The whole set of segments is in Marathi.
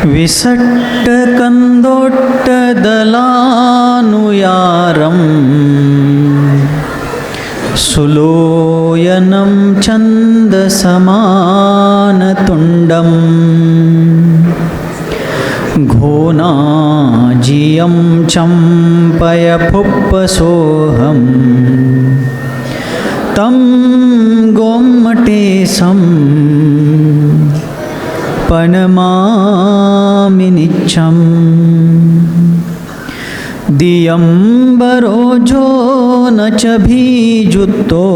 विसट्टकन्दोट्टदलानुयारं सुलोयनं छन्दसमानतुण्डं घोनाजियं चम्पयफुप्पसोऽहं तं गोमटेशं पनमामि नित्यं दियंबरोजो न च भीजुत्तो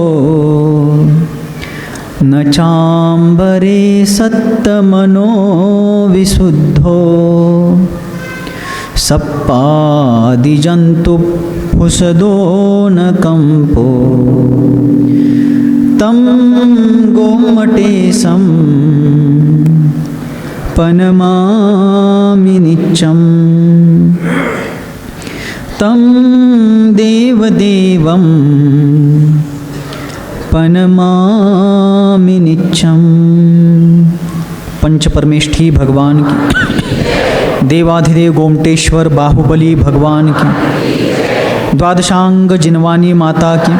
न चाम्बरे सत्तमनो विशुद्धो सप्पादिजन्तु फुसदो न कंपो तं गोमटेशं पनमामि नित्यं तं देवदेवं पनमामि नित्यं। पंचपरमेष्ठी भगवान की, देवाधिदेव गोमटेश्वर बाहुबली भगवान की, द्वादशांग जिनवानी माता की,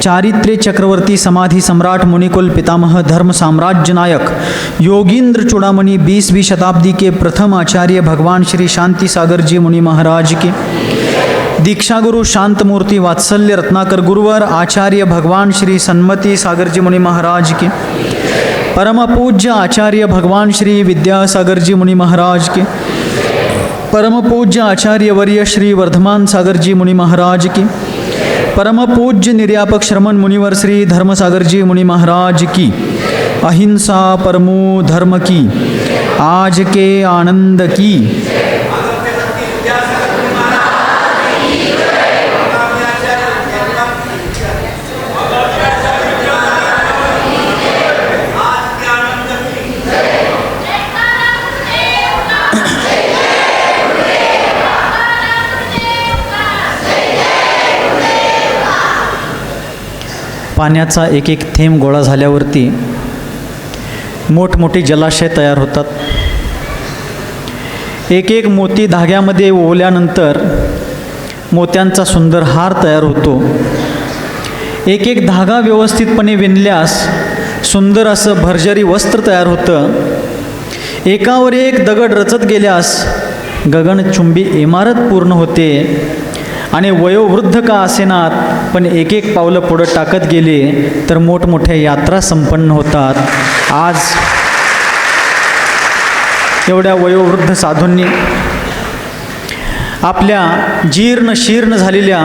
चारित्र्य चक्रवर्ती समाधि सम्राट मुनिकुल पितामह धर्म साम्राज्य नायक योगींद्र चूड़ामणि 20वीं शताब्दी के प्रथम आचार्य भगवान श्री शांति सागर जी मुनि महाराज के, दीक्षा गुरु शांत मूर्ति वात्सल्य रत्नाकर गुरुवर आचार्य भगवान श्री सन्मति सागर जी मुनि महाराज के, परम पूज्य आचार्य भगवान श्री विद्यासागर जी मुनि महाराज के, परम पूज्य आचार्य वर्य श्री वर्धमान सागर जी मुनि महाराज की, परम पूज्य निर्यापक श्रमण मुनिवर श्री धर्मसागर जी मुनि महाराज की, अहिंसा परमो धर्म की, आज के आनंद की। पाण्याचा एक एक थेंब गोळा झाल्यावरती मोठमोठी जलाशय तयार होतात. एक एक मोती धाग्यामध्ये ओवल्यानंतर मोत्यांचा सुंदर हार तयार होतो. एक एक धागा व्यवस्थितपणे विणल्यास सुंदर असं भरजरी वस्त्र तयार होतं. एकावर एक दगड रचत गेल्यास गगनचुंबी इमारत पूर्ण होते. आणि वयोवृद्ध का असेनात पण एक एक पावलं पुढं टाकत गेले तर मोठमोठ्या यात्रा संपन्न होतात. आज एवढ्या वयोवृद्ध साधूंनी आपल्या जीर्ण शीर्ण झालेल्या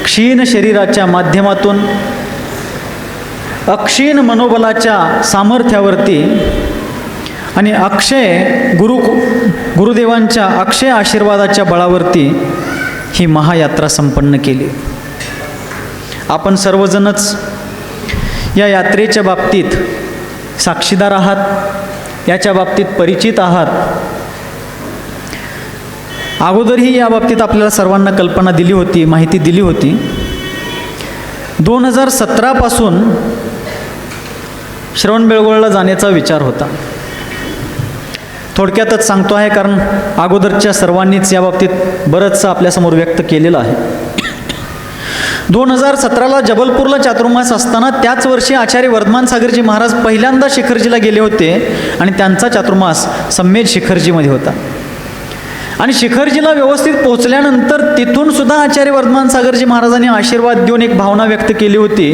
क्षीण शरीराच्या माध्यमातून अक्षीण मनोबलाच्या सामर्थ्यावरती आणि अक्षय गुरुदेवांच्या अक्षय आशीर्वादाच्या बळावरती ही महायात्रा संपन्न केली. आपण सर्वजणच या यात्रेच्या बाबतीत साक्षीदार आहात, याच्या बाबतीत परिचित आहात. अगोदरही या बाबतीत आपल्याला सर्वांना कल्पना दिली होती, माहिती दिली होती. 2017 पासून श्रवणबेळगोळला जाण्याचा विचार होता. थोडक्यातच सांगतो आहे कारण अगोदरच्या सर्वांनीच या बाबतीत बरंचसं आपल्यासमोर व्यक्त केलेलं आहे. 2017ला जबलपूरला चातुर्मास असताना त्याच वर्षी आचार्य वर्धमान सागरजी महाराज पहिल्यांदा शिखरजीला गेले होते आणि त्यांचा चातुर्मास सम्मेद शिखरजीमध्ये होता. आणि शिखरजीला व्यवस्थित पोहोचल्यानंतर तिथून सुद्धा आचार्य वर्धमान सागरजी महाराजांनी आशीर्वाद देऊन एक भावना व्यक्त केली होती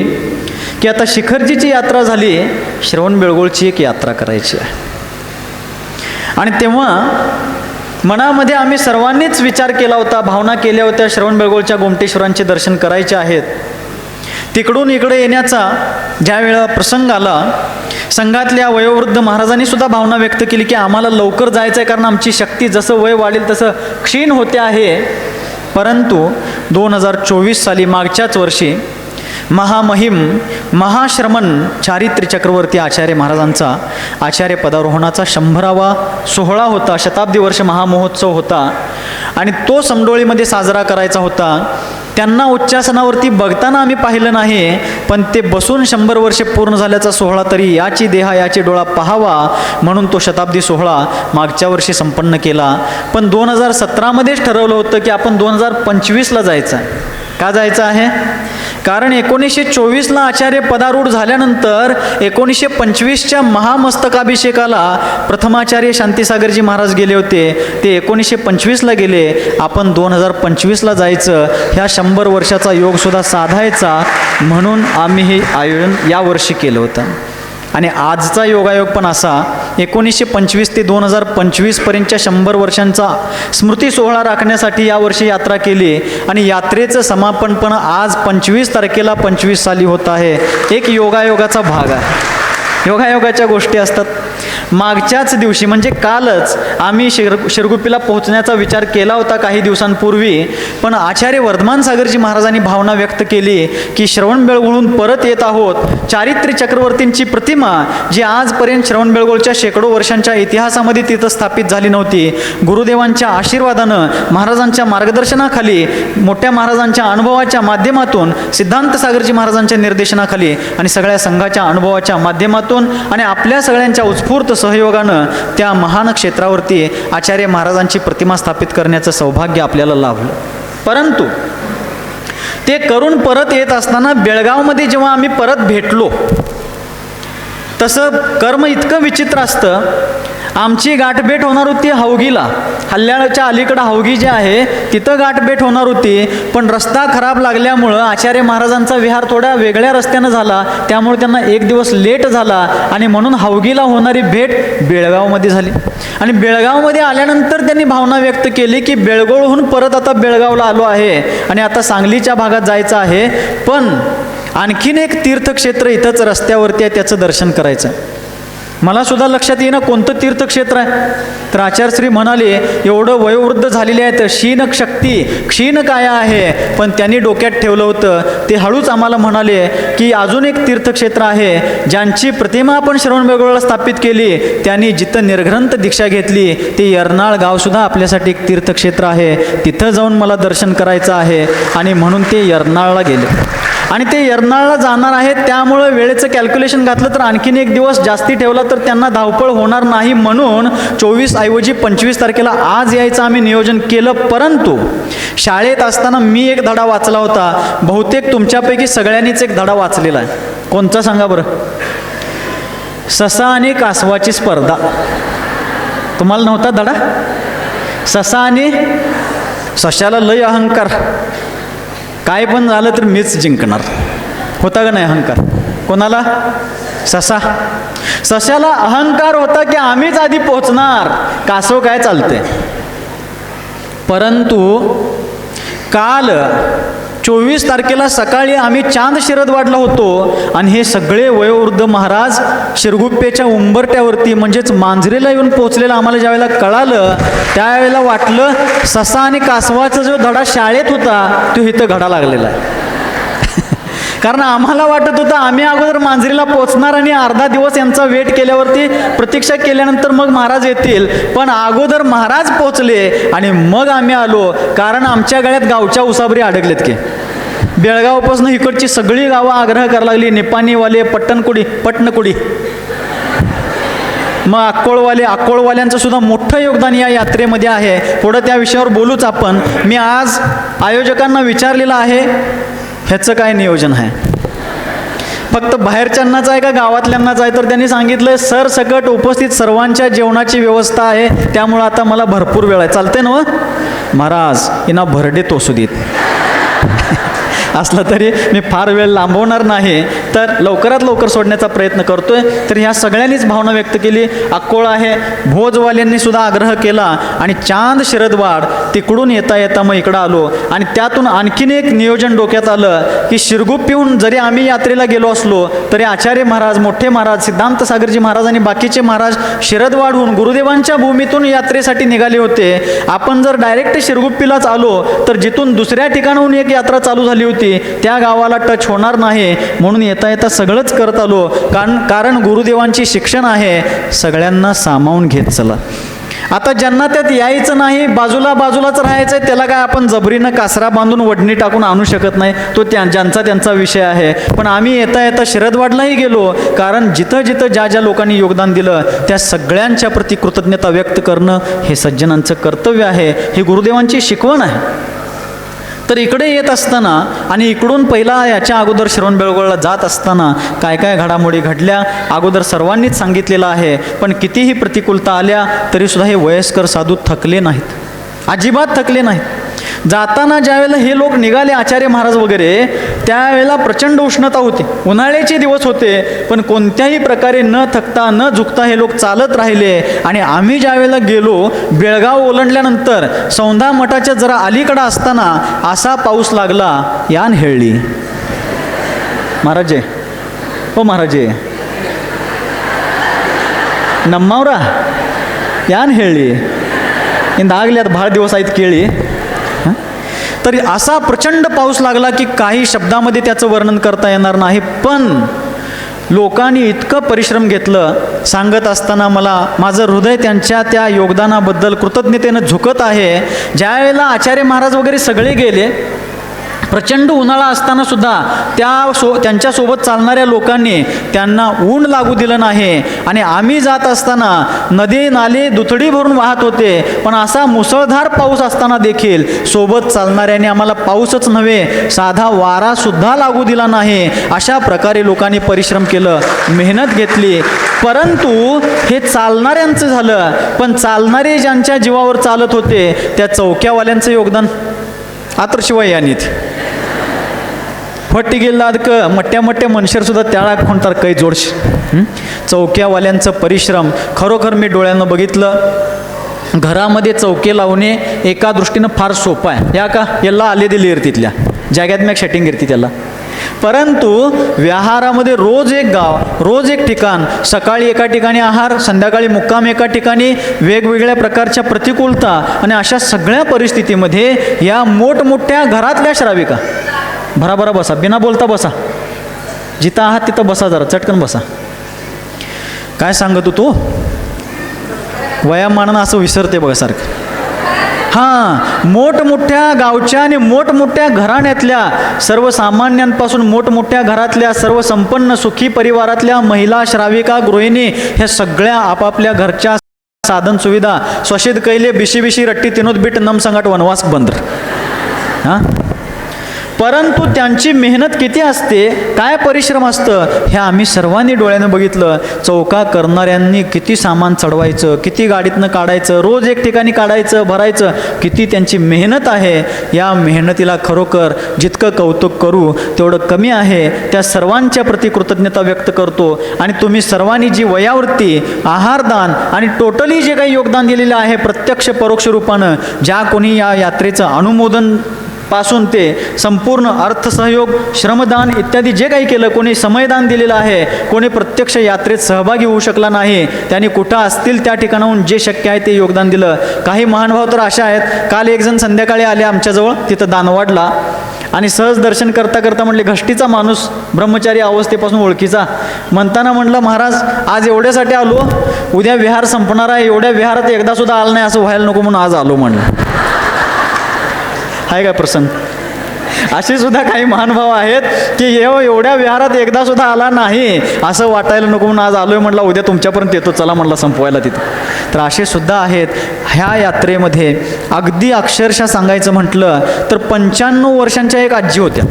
की आता शिखरजीची यात्रा झाली, श्रवणबेळगोळची एक यात्रा करायची आहे. आणि तेव्हा मनामध्ये आम्ही सर्वांनीच विचार केला होता, भावना केल्या होत्या, श्रवणबेळगोळच्या गोमटेश्वरांचे दर्शन करायचे आहेत. तिकडून इकडे येण्याचा ज्या वेळेला प्रसंग आला, संघातल्या वयोवृद्ध महाराजांनी सुद्धा भावना व्यक्त केली की आम्हाला लवकर जायचं आहे कारण आमची शक्ती जसं वय वाढेल तसं क्षीण होते आहे. परंतु 2024 साली मागच्याच वर्षी महामहिम महाश्रमण चारित्र्य चक्रवर्ती आचार्य महाराजांचा आचार्य पदारोहणाचा 100वा सोहळा होता. शताब्दी वर्ष महामहोत्सव होता आणि तो समडोळीमध्ये साजरा करायचा होता. त्यांना उच्चासनावरती बघताना आम्ही पाहिलं नाही, पण ते बसून 100 वर्षे पूर्ण झाल्याचा सोहळा तरी याची देहा याची डोळा पाहावा म्हणून तो शताब्दी सोहळा मागच्या वर्षी संपन्न केला. पण 2017मध्येच ठरवलं होतं की आपण 2025ला जायचं आहे. का जायचं आहे? कारण 1924ला आचार्य पदारूढ झाल्यानंतर 1925च्या महामस्तकाभिषेकाला प्रथमाचार्य शांतीसागरजी महाराज गेले होते. ते 1925ला गेले. आपण 2025ला जायचं, ह्या 100 वर्षाचा योगसुद्धा साधायचा म्हणून आम्ही हे आयोजन यावर्षी केलं होतं. आणि आजचा योगायोग पण असा, 1925 ते 2025पर्यंतच्या 100 वर्षांचा स्मृती सोहळा राखण्यासाठी यावर्षी यात्रा केली. आणि यात्रेचं समापन पण आज 25 तारखेला 25 साली होत आहे. एक योगायोगाचा भाग आहे. योगायोगाच्या गोष्टी असतात. मागच्याच दिवशी म्हणजे कालच आम्ही शिरगुप्पीला पोहोचण्याचा विचार केला होता काही दिवसांपूर्वी, पण आचार्य वर्धमान सागरजी महाराजांनी भावना व्यक्त केली की श्रवणबेळगोळहून परत येत आहोत. चारित्र्य चक्रवर्तींची प्रतिमा जी आजपर्यंत श्रवणबेळगोळच्या शेकडो वर्षांच्या इतिहासामध्ये तिथं स्थापित झाली नव्हती, गुरुदेवांच्या आशीर्वादानं, महाराजांच्या मार्गदर्शनाखाली, मोठ्या महाराजांच्या अनुभवाच्या माध्यमातून, सिद्धांत सागरजी महाराजांच्या निर्देशनाखाली आणि सगळ्या संघाच्या अनुभवाच्या माध्यमातून आणि आपल्या सगळ्यांच्या उत्स्फूर्त सहयोगानं त्या महान क्षेत्रावरती आचार्य महाराजांची प्रतिमा स्थापित करण्याचं सौभाग्य आपल्याला लाभलं. परंतु ते करून परत येत असताना बेळगावमध्ये जेव्हा आम्ही परत भेटलो, तसं कर्म इतकं विचित्र असतं. आमची गाठभेट होणार होती हावगीला, हल्ल्याच्या अलीकडं हावगी जे आहे तिथं गाठभेट होणार होती, पण रस्ता खराब लागल्यामुळं आचार्य महाराजांचा विहार थोड्या वेगळ्या रस्त्यानं झाला, त्यामुळे त्यांना एक दिवस लेट झाला आणि म्हणून हावगीला होणारी भेट बेळगावमध्ये झाली. आणि बेळगावमध्ये आल्यानंतर त्यांनी भावना व्यक्त केली की बेळगोळहून परत आता बेळगावला आलो आहे आणि आता सांगलीच्या भागात जायचं आहे, पण आणखीन एक तीर्थक्षेत्र इथंच रस्त्यावरती आहे, त्याचं दर्शन करायचं. मला सुद्धा लक्षात येईना कोणतं तीर्थक्षेत्र आहे. तर आचार्यश्री म्हणाले, एवढं वयोवृद्ध झालेले आहेत, क्षीण शक्ती, क्षीण काया आहे, पण त्यांनी डोक्यात ठेवलं होतं. ते हळूच आम्हाला म्हणाले की अजून एक तीर्थक्षेत्र आहे, ज्यांची प्रतिमा आपण श्रवणबेळगोळला स्थापित केली, त्यांनी जिथं निर्ग्रंथ दीक्षा घेतली ते यर्नाळ गावसुद्धा आपल्यासाठी एक तीर्थक्षेत्र आहे, तिथं जाऊन मला दर्शन करायचं आहे. आणि म्हणून ते यर्नाळला गेले आणि ते यर्नाळला जाणार आहेत. त्यामुळं वेळेचं कॅल्क्युलेशन घातलं तर आणखीन एक दिवस जास्ती ठेवला तर त्यांना धावपळ होणार नाही, म्हणून 24 ऐवजी 25 तारखेला आज यायचं आम्ही नियोजन केलं. परंतु शाळेत असताना मी एक धडा वाचला होता, बहुतेक तुमच्यापैकी सगळ्यांनीच एक धडा वाचलेला आहे. कोणता सांगा बरं? ससा आणि कासवाची स्पर्धा. तुम्हाला नव्हता धडा? ससा आणि सशाला लय अहंकार, काय पण झालं तर मीच जिंकणार, होता का नाही अहंकार? कोणाला? सशाला अहंकार होता की आम्हीच आधी पोहोचणार, कासव काय चालते. परंतु काल 24 तारखेला सकाळी आम्ही चांद शिरदवाडला होतो आणि हे सगळे वयोवृद्ध महाराज शिरगुप्पेच्या उंबरट्यावरती म्हणजेच मांजरेला येऊन पोहोचलेलं आम्हाला ज्यावेळेला कळालं, त्यावेळेला वाटलं ससा आणि कासवाचा जो धडा शाळेत होता तो इथं घडा लागलेला आहे. कारण आम्हाला वाटत होतं आम्ही अगोदर मांजरीला पोहोचणार आणि अर्धा दिवस यांचा वेट केल्यावरती प्रतीक्षा केल्यानंतर मग महाराज येतील, पण अगोदर महाराज पोहोचले आणि मग आम्ही आलो. कारण आमच्या गळ्यात गावच्या उसाबरी अडकलेत की बेळगावपासून इकडची सगळी गावं आग्रह करायला लागली, निपाणीवाले, पटणकुडी, मग अक्कोळवाल्यांचं सुद्धा मोठं योगदान या यात्रेमध्ये आहे. पुढं त्या विषयावर बोलूच आपण. मी आज आयोजकांना विचारलेलं आहे ह्याचं काय नियोजन आहे, फक्त बाहेरच्यांनाच आहे का गावातल्यांनाच आहे? तर त्यांनी सांगितलं सरसकट उपस्थित सर्वांच्या जेवणाची व्यवस्था आहे, त्यामुळं आता मला भरपूर वेळ आहे. चालते ना महाराज? यांना भरडे तोसू देत असलं तरी मी फार वेळ लांबवणार नाही, तर लवकरात लवकर सोडण्याचा प्रयत्न करतोय. तर ह्या सगळ्यांनीच भावना व्यक्त केली. अक्कोळ आहे, भोजवाल्यांनी सुद्धा आग्रह केला आणि चांद शिरदवाड तिकडून येता येता मग इकडं आलो. आणि त्यातून आणखीन एक नियोजन डोक्यात आलं की शिरगुप्पीहून जरी आम्ही यात्रेला गेलो असलो तरी आचार्य महाराज, मोठे महाराज, सिद्धांत सागरजी महाराज आणि बाकीचे महाराज शिरदवाडहून गुरुदेवांच्या भूमीतून यात्रेसाठी निघाले होते. आपण जर डायरेक्ट शिरगुप्पीलाच आलो तर जिथून दुसऱ्या ठिकाणाहून एक यात्रा चालू झाली होती त्या गावाला टच होणार नाही, म्हणून येता येता सगळंच करत आलो. कारण गुरुदेवांची शिक्षण आहे, सगळ्यांना सामावून घेत चला. आता ज्यांना त्यात यायचं नाही, बाजूलाच राहायचं आहे, त्याला काय आपण जबरीनं कासरा बांधून वडणी टाकून आणू शकत नाही, तो ज्यांचा त्यांचा विषय आहे. पण आम्ही येता शिरदवाडलाही गेलो, कारण जिथं जिथं ज्या लोकांनी योगदान दिलं त्या सगळ्यांच्या प्रति कृतज्ञता व्यक्त करणं हे सज्जनांचं कर्तव्य आहे, ही गुरुदेवांची शिकवण आहे. तर इकडे येत असताना आणि इकडून पहिला याच्या अगोदर श्रवणबेळगोळला जात असताना काय काय घडामोडी घडल्या अगोदर सर्वांनीच सांगितलेलं आहे. पण कितीही प्रतिकूलता आल्या तरीसुद्धा हे वयस्कर साधू थकले नाहीत, अजिबात थकले नाहीत. जाताना ज्यावेळेला हे लोक निघाले आचार्य महाराज वगैरे, त्यावेळेला प्रचंड उष्णता होती, उन्हाळ्याचे दिवस होते, पण कोणत्याही प्रकारे न थकता न झुकता हे लोक चालत राहिले. आणि आम्ही ज्यावेळेला गेलो, बेळगाव ओलांडल्यानंतर सौंधा मठाच्या जरा अलीकडं असताना असा पाऊस लागला, यान हेळली. महाराजे हो महाराजे नम्मावरा यान हेळली इंदागल्यात भाळ दिवस आहेत केळी. तरी असा प्रचंड पाऊस लागला की काही शब्दामध्ये त्याचं वर्णन करता येणार नाही. पण लोकांनी इतकं परिश्रम घेतलं, सांगत असताना मला माझं हृदय त्यांच्या त्या योगदानाबद्दल कृतज्ञतेनं झुकत आहे. ज्यावेळेला आचार्य महाराज वगैरे सगळे गेले, प्रचंड उन्हाळा असताना सुद्धा त्यांच्यासोबत चालणाऱ्या लोकांनी त्यांना ऊन लागू दिलं नाही. आणि आम्ही जात असताना नदी नाले दुथडी भरून वाहत होते, पण असा मुसळधार पाऊस असताना देखील सोबत चालणाऱ्यांनी आम्हाला पाऊसच नव्हे साधा वारासुद्धा लागू दिला नाही. अशा प्रकारे लोकांनी परिश्रम केलं, मेहनत घेतली. परंतु हे चालणाऱ्यांचं झालं, पण चालणारे ज्यांच्या जीवावर चालत होते त्या चौक्यावाल्यांचं योगदान आतरशिवाय यानीत फट्टी गेला अदक मट्ट्या मनुष्यरसुद्धा त्याला कोणता काही जोडश. चौक्यावाल्यांचं परिश्रम खरोखर मी डोळ्यानं बघितलं. घरामध्ये चौके लावणे एका दृष्टीनं फार सोपं आहे, या का याला आले दिली तिथल्या जाग्यात मॅक सेटिंग करते त्याला. परंतु व्यवहारामध्ये रोज एक गाव, रोज एक ठिकाण, सकाळी एका ठिकाणी आहार, संध्याकाळी मुक्काम एका ठिकाणी, वेगवेगळ्या प्रकारच्या प्रतिकूलता आणि अशा सगळ्या परिस्थितीमध्ये या मोठमोठ्या घरातल्या श्राविका भराभरा बसा, बिना बोलता बसा, जिथं आहात तिथं बसा, जरा चटकन बसा. काय सांगत तू वयामानानं असं विसरते बघा सारखं. हां, मोठमोठ्या गावच्या आणि मोठमोठ्या घराण्यातल्या सर्वसामान्यांपासून मोठमोठ्या घरातल्या सर्व संपन्न सुखी परिवारातल्या महिला श्राविका गृहिणी ह्या सगळ्या आपापल्या घरच्या साधन सुविधा स्वशेद कैले बिशी रट्टी तिनोद बीट नम संगाट वनवास बंद. हां, परंतु त्यांची मेहनत किती असते, काय परिश्रम असतं हे आम्ही सर्वांनी डोळ्यानं बघितलं. चौका करणाऱ्यांनी किती सामान चढवायचं, किती गाडीतनं काढायचं, रोज एक ठिकाणी काढायचं भरायचं, किती त्यांची मेहनत आहे. या मेहनतीला खरोखर जितकं कौतुक करू तेवढं कमी आहे. त्या सर्वांच्या प्रति कृतज्ञता व्यक्त करतो. आणि तुम्ही सर्वांनी जी वयावृत्ती, आहारदान आणि टोटली जे काही योगदान दिलेलं आहे प्रत्यक्ष परोक्ष रूपानं, ज्या कोणी या यात्रेचं अनुमोदन पासून ते संपूर्ण अर्थसहयोग, श्रमदान इत्यादी जे काही केलं, कोणी समयदान दिलेलं आहे, कोणी प्रत्यक्ष यात्रेत सहभागी होऊ शकला नाही, त्यांनी कुठं असतील त्या ठिकाणाहून जे शक्य आहे ते योगदान दिलं. काही महानुभाव तर अशा आहेत, काल एक जण संध्याकाळी आले आमच्याजवळ तिथं दानवाडला आणि सहज दर्शन करता करता म्हणले, घष्टीचा माणूस ब्रह्मचारी अवस्थेपासून ओळखीचा, म्हणताना म्हणलं महाराज आज एवढ्यासाठी आलो, उद्या विहार संपणार आहे, एवढ्या विहारात एकदासुद्धा आलं नाही असं व्हायला नको म्हणून आज आलो म्हणलं. आहे काय प्रसंग? असे सुद्धा काही महानुभाव आहेत की एवढ्या विहारात एकदा सुद्धा आला नाही असं वाटायला नको म्हणून आज आलोय म्हटलं, उद्या तुमच्यापर्यंत येतो चला म्हटलं संपवायला तिथं. तर असे सुद्धा आहेत. ह्या यात्रेमध्ये अगदी अक्षरशः सांगायचं म्हटलं तर 95 वर्षांच्या एक आजी होत्या,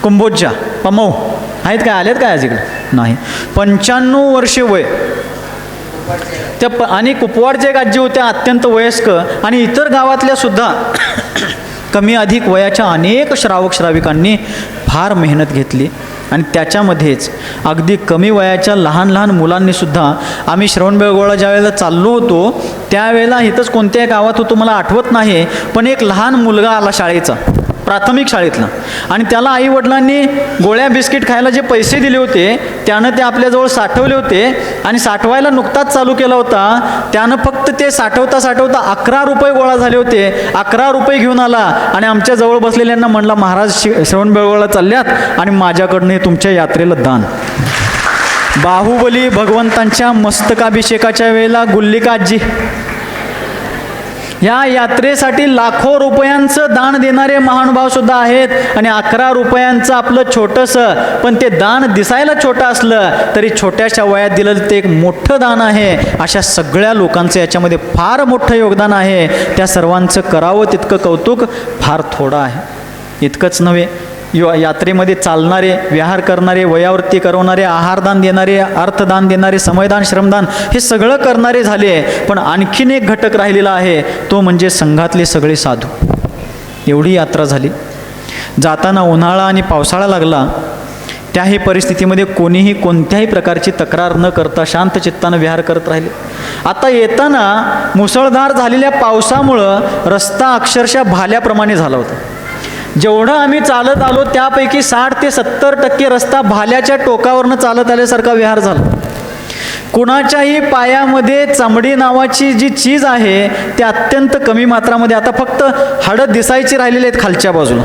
कुंभोज्जा पमौ आहेत काय, आल्यात काय आज इकडे? नाही, 95 वर्षे वय त्या. आणि कुपवाडच्या एक आजी होत्या अत्यंत वयस्क, आणि इतर गावातल्या सुद्धा कमी अधिक वयाच्या अनेक श्रावक श्राविकांनी फार मेहनत घेतली. आणि त्याच्यामध्येच अगदी कमी वयाच्या लहान लहान मुलांनीसुद्धा, आम्ही श्रवणबेळगोळा ज्या वेळेला चाललो होतो त्यावेळेला इथंच कोणत्या गावात होतो मला आठवत नाही, पण एक लहान मुलगा आला शाळेचा, प्राथमिक शाळेतला, आणि त्याला आईवडिलांनी गोळ्या बिस्किट खायला जे पैसे दिले होते त्यानं ते आपल्याजवळ साठवले होते. आणि साठवायला नुकताच चालू केला होता, त्यानं फक्त ते साठवता 11 रुपये गोळा झाले होते. 11 रुपये घेऊन आला आणि आमच्या जवळ बसलेल्यांना म्हणला, महाराज श्रवणबेळगोळा चालल्यात आणि माझ्याकडनं हे तुमच्या यात्रेला दान. बाहुबली भगवंतांच्या मस्तकाभिषेकाच्या वेळेला गुल्लिका आजी ह्या यात्रेसाठी लाखो रुपयांचं दान देणारे महानुभाव सुद्धा आहेत आणि 11 रुपयांचं आपलं छोटंसं, पण ते दान दिसायला छोटं असलं तरी छोट्याशा वयात दिलं ते एक मोठं दान आहे. अशा सगळ्या लोकांचं याच्यामध्ये फार मोठं योगदान आहे. त्या सर्वांचं करावं तितकं कौतुक फार थोडं आहे. इतकंच नव्हे, यात्रेमध्ये चालणारे, विहार करणारे, वयावृत्ती करवणारे, आहारदान देणारे, अर्थदान देणारे, समयदान, श्रमदान हे सगळं करणारे झाले. पण आणखीन एक घटक राहिलेला आहे, तो म्हणजे संघातले सगळे साधू. एवढी यात्रा झाली. जाताना उन्हाळा आणि पावसाळा लागला. त्याही परिस्थितीमध्ये कोणीही कोणत्याही प्रकारची तक्रार न करता शांत चित्तानं विहार करत राहिले. आता येताना मुसळधार झालेल्या पावसामुळं रस्ता अक्षरशः भाल्याप्रमाणे झाला होता. जेवढं आम्ही चालत आलो त्यापैकी 60 ते 70% रस्ता भाल्याच्या टोकावरनं चालत आल्यासारखा विहार झाला. कुणाच्याही पायामध्ये चामडी नावाची जी चीज आहे ती अत्यंत कमी मात्रामध्ये, आता फक्त हाडं दिसायची राहिलेली आहेत खालच्या बाजूला.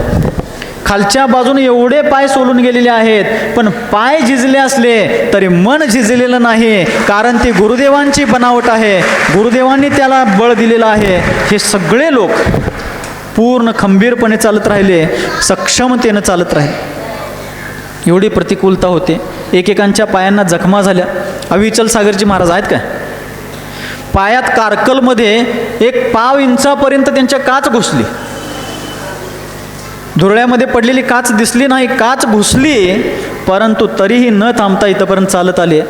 खालच्या बाजूने एवढे पाय सोलून गेलेले आहेत, पण पाय झिजले असले तरी मन झिजलेलं नाही, कारण ती गुरुदेवांची बनावट आहे. गुरुदेवांनी त्याला बळ दिलेलं आहे. हे सगळे लोक पूर्ण खंबीरपणे चालत राहिले, सक्षमतेनं चालत राहिले. एवढी प्रतिकूलता होते. एकेकांच्या पायांना जखमा झाल्या. अविचल सागरजी महाराज आहेत काय, पायात कारकलमध्ये 1 पाव इंचापर्यंत त्यांच्या काच घुसली. धुरळ्यामध्ये पडलेली काच दिसली नाही, काच घुसली, परंतु तरीही न थांबता इथंपर्यंत चालत आले.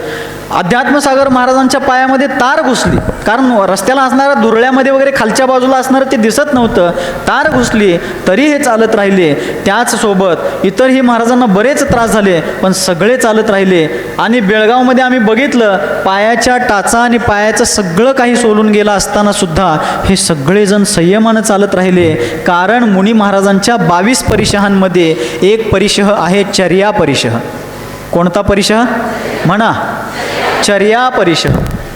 अध्यात्मसागर महाराजांच्या पायामध्ये तार घुसली, कारण रस्त्याला असणाऱ्या धुरळ्यामध्ये वगैरे खालच्या बाजूला असणारं ते दिसत नव्हतं. तार घुसली तरी हे चालत राहिले. त्याचसोबत इतरही महाराजांना बरेच त्रास झाले, पण सगळे चालत राहिले. आणि बेळगावमध्ये आम्ही बघितलं, पायाच्या टाचा आणि पायाचं सगळं काही सोलून गेलं असताना सुद्धा हे सगळेजण संयमानं चालत राहिले. कारण मुनी महाराजांच्या 22 परिशहांमध्ये एक परिशह आहे चर्या परिशह. कोणता परिशह म्हणा? चर्या परिशह.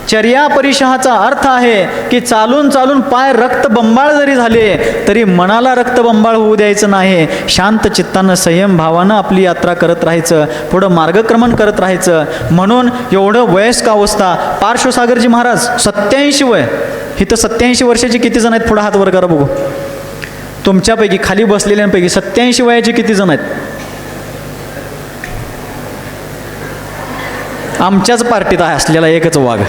चर्या परिशहाचा अर्थ आहे की चालून चालून पाय रक्तबंबाळ जरी झाले तरी मनाला रक्तबंबाळ होऊ द्यायचं नाही. शांत चित्तानं संयम भावानं आपली यात्रा करत राहायचं, पुढं मार्गक्रमण करत राहायचं. म्हणून एवढं वयस्क अवस्था. पार्श्वसागरजी महाराज 87 वय. इथं 87 वर्षाचे किती जण आहेत? पुढं हात वर करा बघू. तुमच्यापैकी खाली बसलेल्यांपैकी 87 वयाचे किती जण आहेत? आमच्याच पार्टीत आहे असलेला एकच वाघ.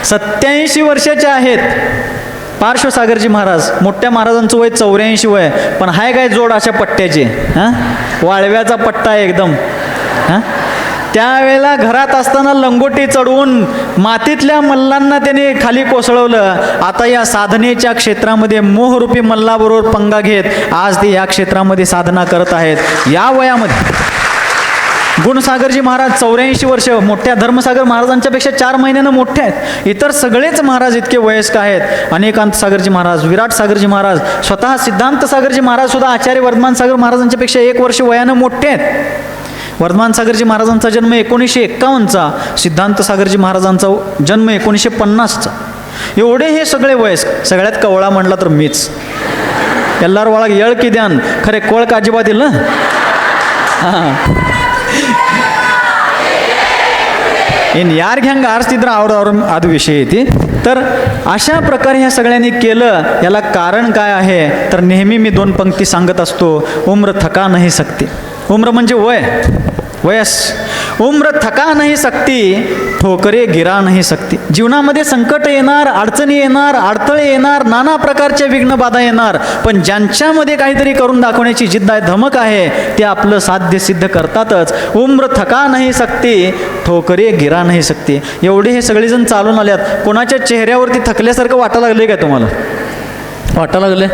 87 वर्षाचे आहेत पार्श्वसागरजी महाराज. मोठ्या महाराजांचं वय 84 वय, पण हाय काय जोड अशा पट्ट्याचे, हां, वाळव्याचा पट्टा एकदम. हां, त्यावेळेला घरात असताना लंगोटी चढवून मातीतल्या मल्लांना त्याने खाली कोसळवलं. आता या साधनेच्या क्षेत्रामध्ये मोहरूपी मल्लाबरोबर पंगा घेत आज ते या क्षेत्रामध्ये साधना करत आहेत. या वयामध्ये गुणसागरजी महाराज 84 वर्ष, मोठ्या धर्मसागर महाराजांच्या पेक्षा 4 महिन्यानं मोठे आहेत. इतर सगळेच महाराज इतके वयस्क आहेत. अनेकांत सागरजी महाराज, विराट सागरजी महाराज, स्वतः सिद्धांत सागरजी महाराज सुद्धा आचार्य वर्धमान सागर महाराजांच्या पेक्षा 1 वर्ष वयानं मोठे आहेत. वर्धमान सागरजी महाराजांचा जन्म 1951चा, सिद्धांत सागरजी महाराजांचा जन्म 1950चा. एवढे हे सगळे वयस्क. सगळ्यात कवळा म्हणला तर मीच. एल्लार वाळाग येळ की द्यान, खरे कोळ का अजिबात येईल ना. हां, इन यार घ्यांग आरस्तिद्र आवड आद विषय येते. तर अशा प्रकारे ह्या सगळ्यांनी केलं. याला कारण काय आहे तर नेहमी मी 2 पंक्ती सांगत असतो. उम्र थका नाही सकती. उम्र म्हणजे वय, वयस. उम्र थका नाही सकती, ठोकरे गिरा नाही सकती. जीवनामध्ये संकट येणार, अडचणी येणार, अडथळे येणार, नाना प्रकारच्या विघ्न बाधा येणार, पण ज्यांच्यामध्ये काहीतरी करून दाखवण्याची जिद्द आहे, धमक आहे, ते आपलं साध्य सिद्ध करतातच. उम्र थका नाही सकती, ठोकरे गिरा नाही सकती. एवढे हे सगळेजण चालून आल्यात. कोणाच्या चेहऱ्यावरती थकल्यासारखं वाटायला लागले का तुम्हाला? वाटायला लागले?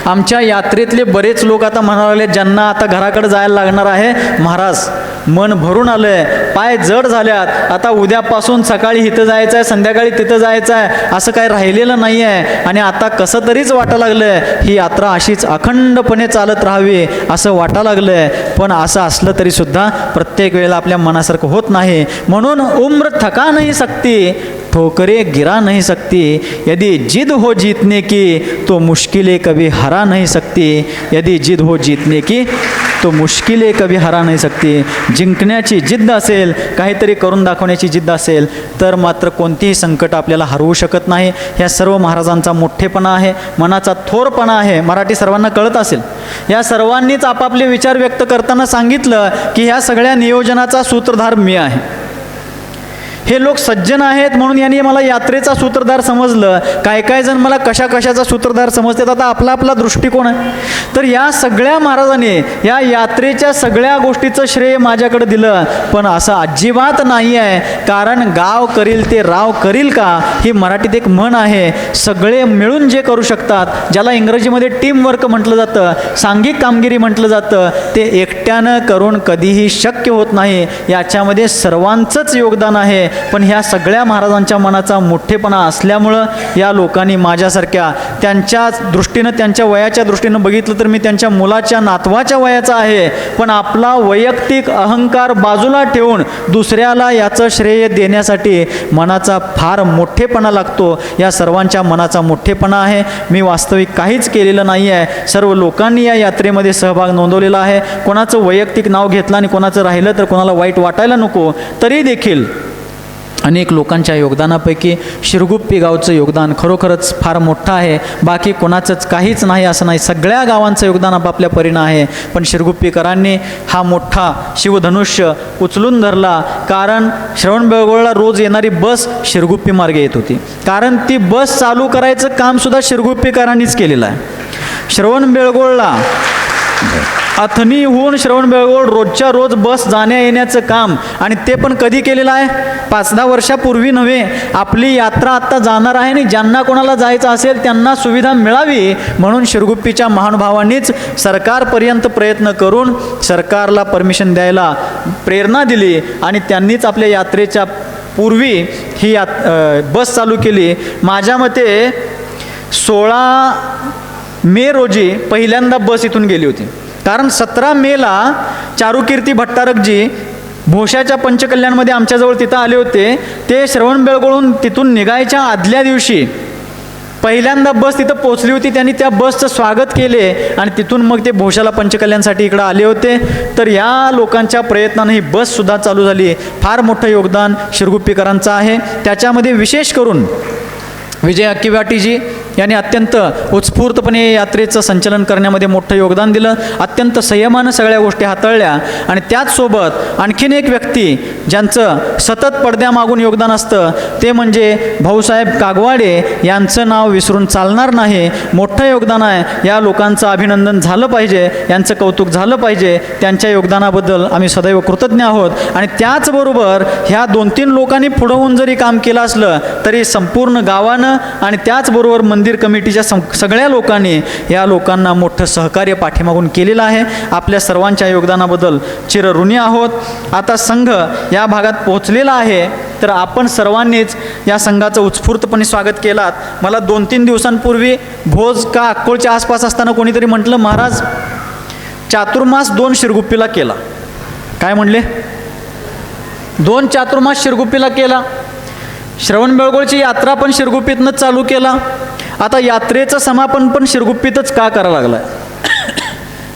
आमच्या यात्रेतले बरेच लोक आता म्हणायला लागले, ज्यांना आता घराकडे जायला लागणार आहे, महाराज मन भरून आलंय, पाय जड झाल्यात, आता उद्यापासून सकाळी इथं जायचं आहे, संध्याकाळी तिथं जायचं आहे, असं काय राहिलेलं नाही आहे. आणि आता कसं तरीच वाटायला लागलंय ही यात्रा अशीच अखंडपणे चालत राहावी असं वाटायला लागलंय. पण असं असलं तरी सुद्धा प्रत्येक वेळेला आपल्या मनासारखं होत नाही. म्हणून उम्र थका नहीं सकती, ठोकरे गिरा नहीं सकती. यदि जिद हो जीतने की तो मुश्किलें कभी हरा नहीं सकती. यदि जिद हो जीतने की तो मुश्किले कभी हरा नाही सकते. जिंकण्याची जिद्द असेल, काहीतरी करून दाखवण्याची जिद्द असेल तर मात्र कोणतीही संकट आपल्याला हरवू शकत नाही. ह्या सर्व महाराजांचा मोठेपणा आहे, मनाचा थोरपणा आहे. मराठी सर्वांना कळत असेल. या सर्वांनीच आपापले विचार व्यक्त करताना सांगितलं की ह्या सगळ्या नियोजनाचा सूत्रधार मी आहे. हे लोक सज्जन आहेत म्हणून यांनी मला यात्रेचा सूत्रधार समजलं. काय जण मला कशाचा सूत्रधार समजतात. आता आपला आपला दृष्टिकोन आहे. तर या सगळ्या महाराजांनी या यात्रेच्या सगळ्या गोष्टीचं श्रेय माझ्याकडे दिलं. पण असं अजिबात नाही आहे. कारण गाव करील ते राव करील का, ही मराठीत एक म्हण आहे. सगळे मिळून जे करू शकतात, ज्याला इंग्रजीमध्ये टीम वर्क म्हटलं जातं, सांघिक कामगिरी म्हटलं जातं, ते एकट्यानं करून कधीही शक्य होत नाही. याच्यामध्ये सर्वांचंच योगदान आहे. पण ह्या सगळ्या महाराजांच्या मनाचा मोठेपणा असल्यामुळं या लोकांनी माझ्यासारख्या, त्यांच्या दृष्टीनं, त्यांच्या वयाच्या दृष्टीनं बघितलं तर मी त्यांच्या मुलाच्या नातवाच्या वयाचा आहे, पण आपला वैयक्तिक अहंकार बाजूला ठेवून दुसऱ्याला याचं श्रेय देण्यासाठी मनाचा फार मोठेपणा लागतो. या सर्वांच्या मनाचा मोठेपणा आहे. मी वास्तविक काहीच केलेलं नाही आहे. सर्व लोकांनी या यात्रेमध्ये सहभाग नोंदवलेला आहे. कोणाचं वैयक्तिक नाव घेतलं आणि कोणाचं राहिलं तर कोणाला वाईट वाटायला नको. तरी देखील अनेक लोकांच्या योगदानापैकी शिरगुप्पी गावचं योगदान खरोखरच फार मोठं आहे. बाकी कोणाचंच काहीच नाही असं नाही. सगळ्या गावांचं योगदान आपापल्या परीनं आहे. पण शिरगुप्पीकरांनी हा मोठा शिवधनुष्य उचलून धरला. कारण श्रवणबेळगोळला रोज येणारी बस शिरगुप्पी मार्गे येत होती. कारण ती बस चालू करायचं कामसुद्धा शिरगुप्पीकरांनीच केलेलं आहे. श्रवणबेळगोळला अथणीहून श्रवणबेळगोळ रोजच्या रोज बस जाण्या येण्याचं काम, आणि ते पण कधी केलेलं आहे? 5-10 वर्षापूर्वी नव्हे. आपली यात्रा आत्ता जाणार आहे आणि ज्यांना कोणाला जायचं असेल त्यांना सुविधा मिळावी म्हणून शिरगुप्पीच्या महानुभावांनीच सरकारपर्यंत प्रयत्न करून सरकारला परमिशन द्यायला प्रेरणा दिली आणि त्यांनीच आपल्या यात्रेच्या पूर्वी ही बस चालू केली. माझ्या मते 16 मे रोजी पहिल्यांदा बस इथून गेली होती. कारण 17 मेला चारुकीर्ती भट्टारकजी भोशाच्या पंचकल्याणमध्ये आमच्याजवळ तिथं आले होते. ते श्रवणबेळगोळहून तिथून निघायच्या आदल्या दिवशी पहिल्यांदा बस तिथं पोचली होती. त्यांनी त्या बसचं स्वागत केले आणि तिथून मग ते भोशाला पंचकल्याणसाठी इकडं आले होते. तर या लोकांच्या प्रयत्नानं ही बससुद्धा चालू झाली. फार मोठं योगदान शिरगुप्पीकरांचं आहे. त्याच्यामध्ये विशेष करून विजय अक्किवाटीजी यांनी अत्यंत उत्स्फूर्तपणे यात्रेचं संचलन करण्यामध्ये मोठं योगदान दिलं. अत्यंत संयमानं सगळ्या गोष्टी हाताळल्या. आणि त्याचसोबत आणखीन एक व्यक्ती ज्यांचं सतत पडद्यामागून योगदान असतं ते म्हणजे भाऊसाहेब कागवाडे. यांचं नाव विसरून चालणार नाही. मोठं योगदान आहे. या लोकांचं अभिनंदन झालं पाहिजे, यांचं कौतुक झालं पाहिजे. त्यांच्या योगदानाबद्दल आम्ही सदैव कृतज्ञ आहोत. आणि त्याचबरोबर ह्या 2-3 लोकांनी पुढं होऊन जरी काम केलं असलं तरी संपूर्ण गावानं आणि त्याचबरोबर मंदिर कमिटीच्या सगळ्या लोकांनी या लोकांना मोठं सहकार्य पाठीमागून केलेलं आहे. आपल्या सर्वांच्या योगदानाबद्दल चिरऋणी आहोत. आता संघ या भागात पोहोचलेला आहे, तर आपण सर्वांनीच या संघाचं उत्स्फूर्तपणे स्वागत केलात. मला 2-3 दिवसांपूर्वी भोज का अक्कोळच्या आसपास असताना कोणीतरी म्हटलं, महाराज चातुर्मास 2 शिरगुप्पीला केला. काय म्हणले? 2 चातुर्मास शिरगुप्पीला केला. श्रवणबेळगोळची यात्रा पण शिरगुप्पीतनंच चालू केला. आता यात्रेचं समापन पण शिरगुप्पीतच का करायला लागलं आहे?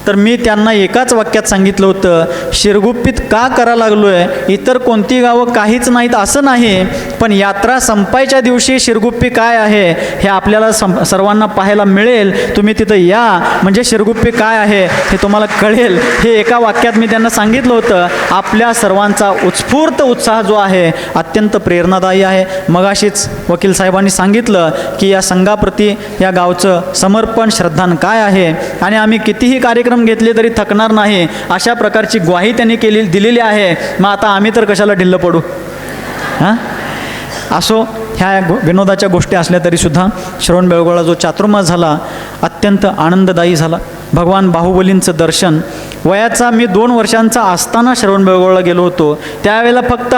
तर मी त्यांना एकाच वाक्यात सांगितलं होतं, शिरगुप्पीत का करायला लागलो आहे? इतर कोणती गावं काहीच नाहीत असं नाही, पण यात्रा संपायच्या दिवशी शिरगुप्पी काय आहे हे आपल्याला सर्वांना पाहायला मिळेल. तुम्ही तिथं या म्हणजे शिरगुप्पी काय आहे हे तुम्हाला कळेल. हे एका वाक्यात मी त्यांना सांगितलं होतं. आपल्या सर्वांचा उत्स्फूर्त उत्साह जो आहे अत्यंत प्रेरणादायी आहे. मगाशीच वकील साहेबांनी सांगितलं की या संघाप्रती या गावचं समर्पण श्रद्धान काय आहे आणि आम्ही कितीही कार्यक्रम घेतले तरी थकणार नाही अशा प्रकारची ग्वाही त्यांनी दिलेली आहे. मग आता आम्ही तर कशाला ढिल्ल पडू? हां, असो, ह्या विनोदाच्या गोष्टी असल्या तरीसुद्धा श्रवणबेळगोळला जो चातुर्मास झाला अत्यंत आनंददायी झाला. भगवान बाहुबलींचं दर्शन वयाचा मी 2 वर्षांचा असताना श्रवणबेळगोळला गेलो होतो. त्यावेळेला फक्त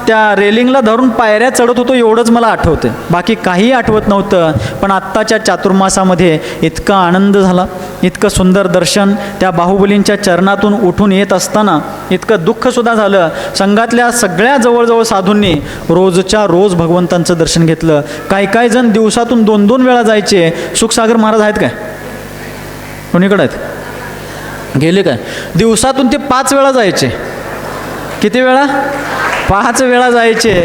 त्या रेलिंगला धरून पायऱ्या चढत होतो एवढंच मला आठवतं, बाकी काही आठवत नव्हतं. पण आत्ताच्या चातुर्मासामध्ये इतका आनंद झाला, इतकं सुंदर दर्शन. त्या बाहुबलींच्या चरणातून उठून येत असताना इतकं दुःखसुद्धा झालं. संघातल्या सगळ्या जवळजवळ साधूंनी रोजच्या रोज भगवंतांचं दर्शन घेतलं. काही जण दिवसातून 2-2 वेळा जायचे. सुखसागर महाराज आहेत काय? कोणीकडे आहेत? गेले काय? दिवसातून ते 5 वेळा जायचे. किती वेळा? 5 वेळा जायचे.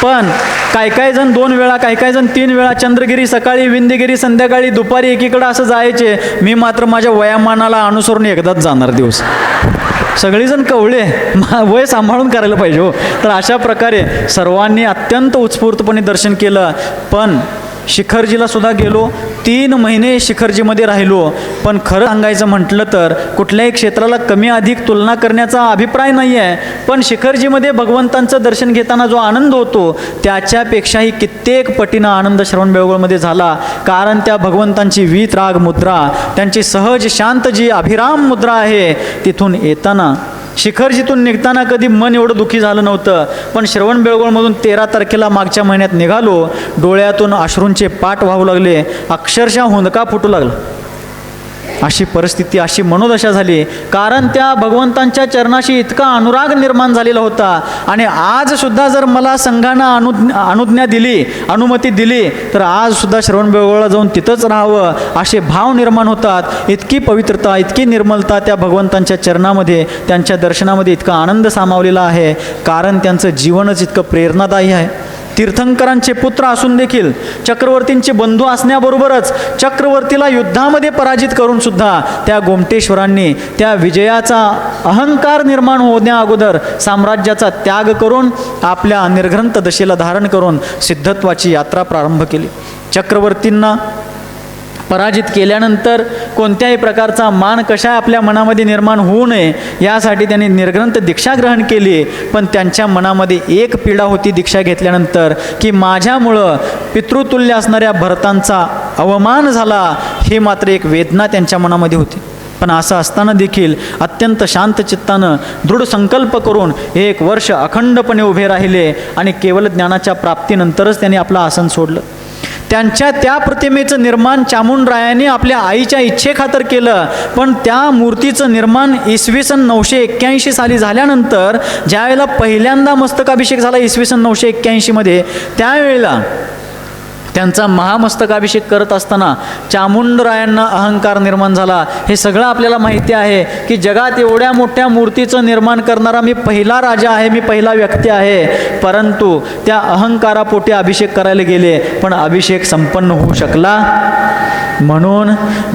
पण काही जण 2 वेळा, काही जण 3 वेळा. चंद्रगिरी सकाळी, विंध्यगिरी संध्याकाळी, दुपारी एकीकडं असं जायचे. मी मात्र माझ्या वयामानाला अनुसरून एकदाच जाणार दिवस. सगळीजण कवळे, वय सांभाळून करायला पाहिजे हो. तर अशा प्रकारे सर्वांनी अत्यंत उत्स्फूर्तपणे दर्शन केलं. पण शिखरजीला सुद्धा गेलो, 3 महिने शिखरजीमध्ये राहिलो. पण खरं सांगायचं म्हटलं तर कुठल्याही क्षेत्राला कमी अधिक तुलना करण्याचा अभिप्राय नाही आहे. पण शिखरजीमध्ये भगवंतांचं दर्शन घेताना जो आनंद होतो त्याच्यापेक्षाही कित्येक पटीनं आनंद श्रवणबेळगोळमध्ये झाला. कारण त्या भगवंतांची वीतराग मुद्रा, त्यांची सहज शांत जी अभिराम मुद्रा आहे, तिथून येताना शिखरजीतून निघताना कधी मन एवढं दुःखी झालं नव्हतं. पण श्रवणबेळगोळमधून 13 तारखेला मागच्या महिन्यात निघालो, डोळ्यातून अश्रूंचे पाट वाहू लागले, अक्षरशः हुंदका फुटू लागला. अशी परिस्थिती, अशी मनोदशा झाली. कारण त्या भगवंतांच्या चरणाशी इतका अनुराग निर्माण झालेला होता. आणि आजसुद्धा जर मला संघानं अनुज्ञा दिली, अनुमती दिली, तर आजसुद्धा श्रवणबेळगोळला जाऊन तिथंच राहावं असे भाव निर्माण होतात. इतकी पवित्रता, इतकी निर्मलता त्या भगवंतांच्या चरणामध्ये, त्यांच्या दर्शनामध्ये इतका आनंद सामावलेला आहे. कारण त्यांचं जीवनच इतकं प्रेरणादायी आहे. तीर्थंकरांचे पुत्र असून देखील, चक्रवर्तींचे बंधू असण्याबरोबरच चक्रवर्तीला युद्धामध्ये पराजित करून सुद्धा त्या गोमटेश्वरांनी त्या विजयाचा अहंकार निर्माण होण्या अगोदर साम्राज्याचा त्याग करून आपल्या निर्ग्रंथ दशेला धारण करून सिद्धत्वाची यात्रा प्रारंभ केली. चक्रवर्तींना पराजित केल्यानंतर कोणत्याही प्रकारचा मान कशा आपल्या मनामध्ये निर्माण होऊ नये यासाठी त्यांनी निर्ग्रंथ दीक्षा ग्रहण केली. पण त्यांच्या मनामध्ये एक पीडा होती दीक्षा घेतल्यानंतर, की माझ्यामुळं पितृतुल्य असणाऱ्या भरतांचा अवमान झाला, हे मात्र एक वेदना त्यांच्या मनामध्ये होती. पण असं असताना देखील अत्यंत शांत चित्तानं दृढ संकल्प करून 1 वर्ष अखंडपणे उभे राहिले आणि केवळ ज्ञानाच्या प्राप्तीनंतरच त्यांनी आपलं आसन सोडलं. त्यांच्या त्या प्रतिमेचं निर्माण चामुंडरायाने आपल्या आईच्या इच्छेखातर केलं. पण त्या मूर्तीचं निर्माण इसवी सन 981 साली झाल्यानंतर, ज्यावेळेला पहिल्यांदा मस्तकाभिषेक झाला इसवी सन 981 त्यावेळेला त्यांचा महामस्तकाभिषेक करत असताना चामुंडरायांना अहंकार निर्माण झाला. हे सगळं आपल्याला माहिती आहे की जगात एवढ्या मोठ्या मूर्तीचं निर्माण करणारा मी पहिला राजा आहे, मी पहिला व्यक्ती आहे. परंतु त्या अहंकारापोटी अभिषेक करायला गेले, पण अभिषेक संपन्न होऊ शकला. म्हणून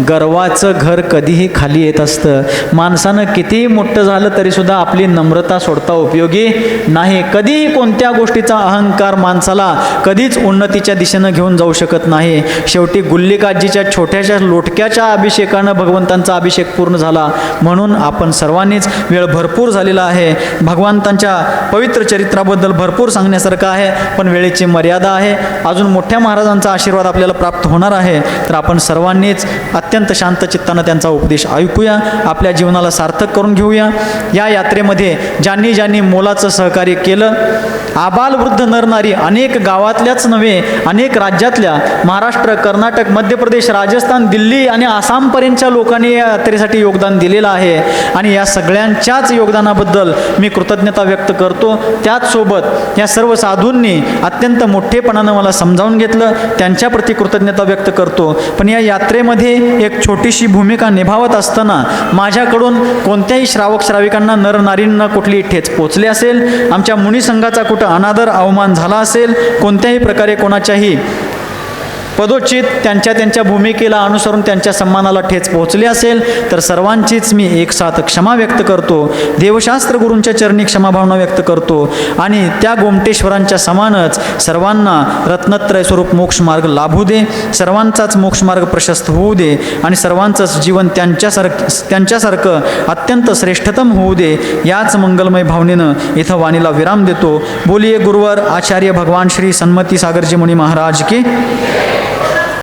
गर्वाचं घर कधीही खाली येत असतं. माणसानं कितीही मोठं झालं तरीसुद्धा आपली नम्रता सोडता उपयोगी नाही. कधीही कोणत्या गोष्टीचा अहंकार माणसाला कधीच उन्नतीच्या दिशेनं घेऊन जाऊ शकत नाही. शेवटी गुल्लिकाजीच्या छोट्याशा लोटक्याच्या अभिषेकानं भगवंतांचा अभिषेक पूर्ण झाला. म्हणून आपण सर्वांनीच, वेळ भरपूर झालेला आहे, भगवंतांच्या पवित्र चरित्राबद्दल भरपूर सांगण्यासारखं आहे, पण वेळेची मर्यादा आहे. अजून मोठ्या महाराजांचा आशीर्वाद आपल्याला प्राप्त होणार आहे. तर आपण सर्वांनीच अत्यंत शांत चित्तानं त्यांचा उपदेश ऐकूया, आपल्या जीवनाला सार्थक करून घेऊया. या यात्रेमध्ये ज्यांनी ज्यांनी मोलाचं सहकार्य केलं, आबाल वृद्ध नरनारी, अनेक गावातल्याच नव्हे, अनेक राज्यातल्या, महाराष्ट्र, कर्नाटक, मध्य प्रदेश, राजस्थान, दिल्ली आणि आसामपर्यंतच्या लोकांनी या यात्रेसाठी योगदान दिलेलं आहे. आणि या सगळ्यांच्याच योगदानाबद्दल मी कृतज्ञता व्यक्त करतो. त्याचसोबत या सर्व साधूंनी अत्यंत मोठेपणानं मला समजावून घेतलं, त्यांच्याप्रती कृतज्ञता व्यक्त करतो. पण या यात्रेमध्ये एक छोटीशी भूमिका निभावत असताना माझ्याकडून कोणत्याही श्रावक श्राविकांना, नरनारींना कुठली ठेच पोचली असेल, आमच्या मुनी संघाचा कुठं अनादर अवमान झाला असेल, कोणत्याही प्रकारे कोणाच्याही पदोचित त्यांच्या भूमिकेला अनुसरून त्यांच्या सन्मानाला ठेच पोहोचली असेल तर सर्वांचीच मी एकसाथ क्षमा व्यक्त करतो. देवशास्त्र गुरूंच्या चरणी क्षमाभावना व्यक्त करतो. आणि त्या गोमटेश्वरांच्या समानच सर्वांना रत्नत्रय स्वरूप मोक्षमार्ग लाभू दे, सर्वांचाच मोक्षमार्ग प्रशस्त होऊ दे आणि सर्वांचंच जीवन त्यांच्यासारखं अत्यंत श्रेष्ठतम होऊ दे. याच मंगलमय भावनेनं इथं वाणीला विराम देतो. बोलिये गुरुवर आचार्य भगवान श्री सन्मती सागरजी मुनी महाराज की